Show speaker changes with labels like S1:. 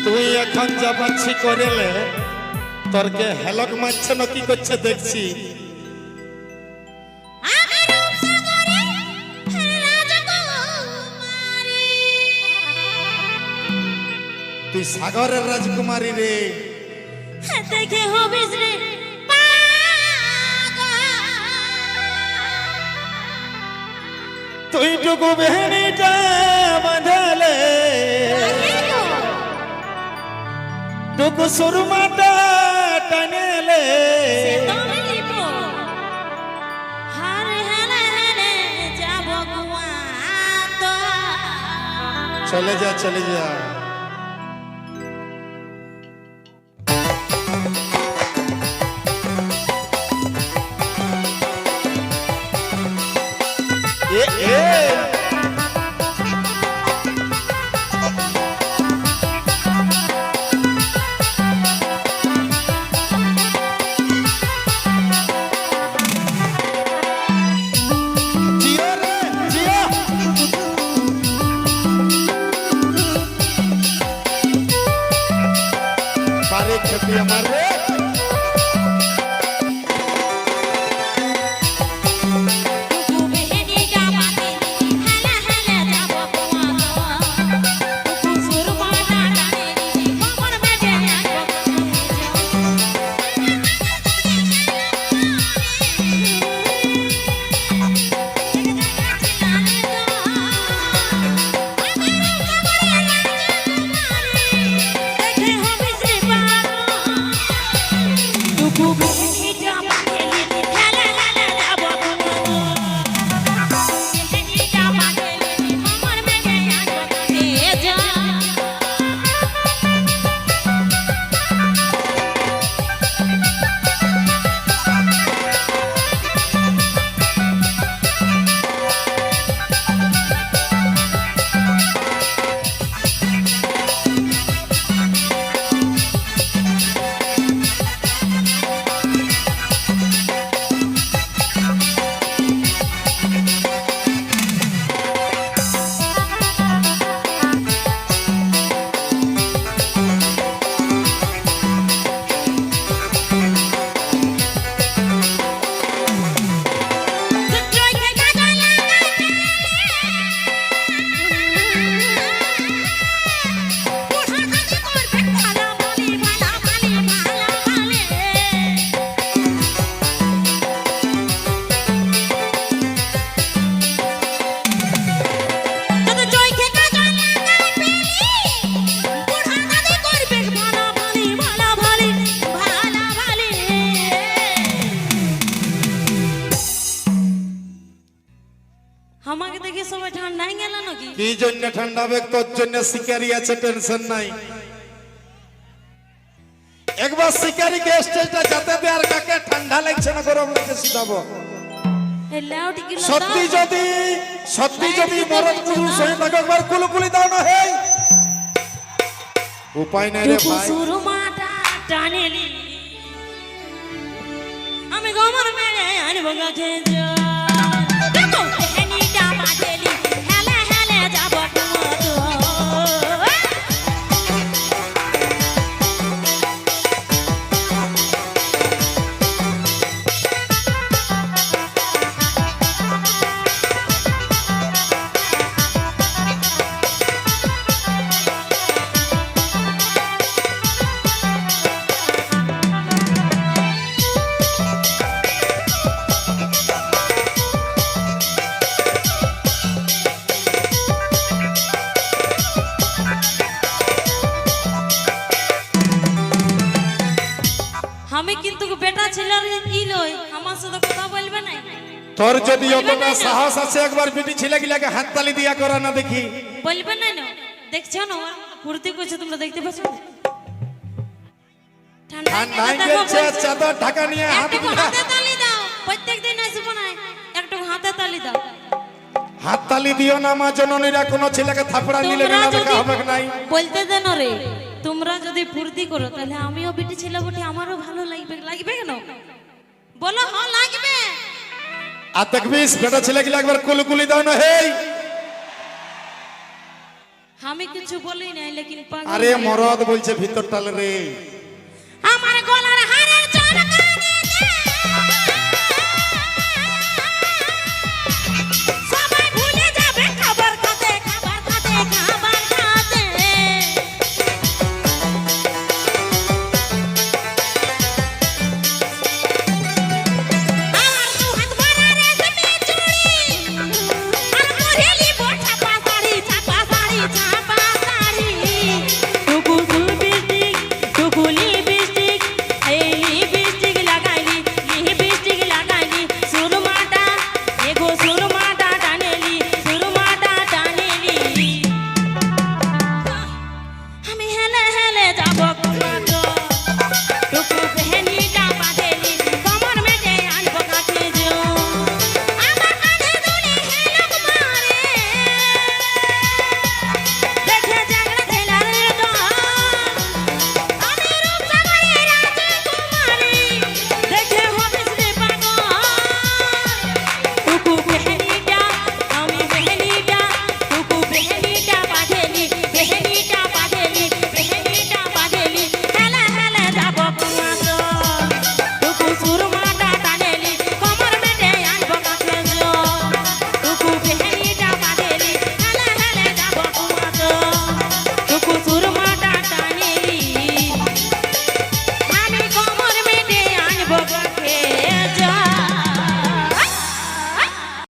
S1: তুই এখন যাবাচ্ছি করেলে তোরকে হেলক মারছে না কি করছে দেখছি। তুই সাগরের রাজকুমারী রে,
S2: দেখে হবিস রে
S1: তুই টুকু বেহনিটা বাঁধালে টুকু সুরমাটা টানেলে চলে যা চলে যা।
S2: আমাকে দেখে সবাই ঠান্ডাই গেল নাকি?
S1: কি জন্য ঠান্ডা হবে? তোর জন্য শিকারি আছে, টেনশন নাই। একবার শিকারিকে স্টেজটা যেতে দে, আর কাকে ঠান্ডা লাগছে না গরম লাগছে শিখাবো। সত্যি যদি মরদ পুরুষ হয়ে থাকে একবার কুলকুলি দাও না। হে উপায় নাই রে ভাই,
S2: সুরমাটা টানেলি আমি গমর মেরে আনবো গাছে যা আমি কিন্তু বেটা ছেলের কি লই আমার সাথে কথা বলবে না।
S1: তোর যদি অতটা সাহস আছে একবার বেটি ছেলেগুলাকে হাততালি দিয়া করা না দেখি।
S2: বলবে না না, দেখছো না ফুর্তি করছে, তোমরা দেখতে পাচ্ছ?
S1: ঠান্ডা গেছে, চাদর ঢাকা নিয়ে
S2: হাতে তালি দাও। প্রত্যেকদিন আসবো না, একটু হাতে তালি দাও।
S1: হাততালি দিও না মা জননীরা, কোনো ছেলেকে থাপড়া দিলে না দেখা হবে নাই।
S2: বলতে দেন রে, তোমরা যদি ফুর্তি করো তাহলে আমিও বেটি ছেলে বটে, আমারও ভালো লাগবে। লাগবে কেন বলো? হ্যাঁ লাগবে।
S1: আর দেখবিস বেটা ছেলেগুলো একবার কুলকুলি দাও না। হেই
S2: আমি কিছু বলি নাই লেকিন পাগল
S1: আরে
S2: হয়ে-
S1: মরদ বলছে ভিতর টালে রে।
S2: আমার গলার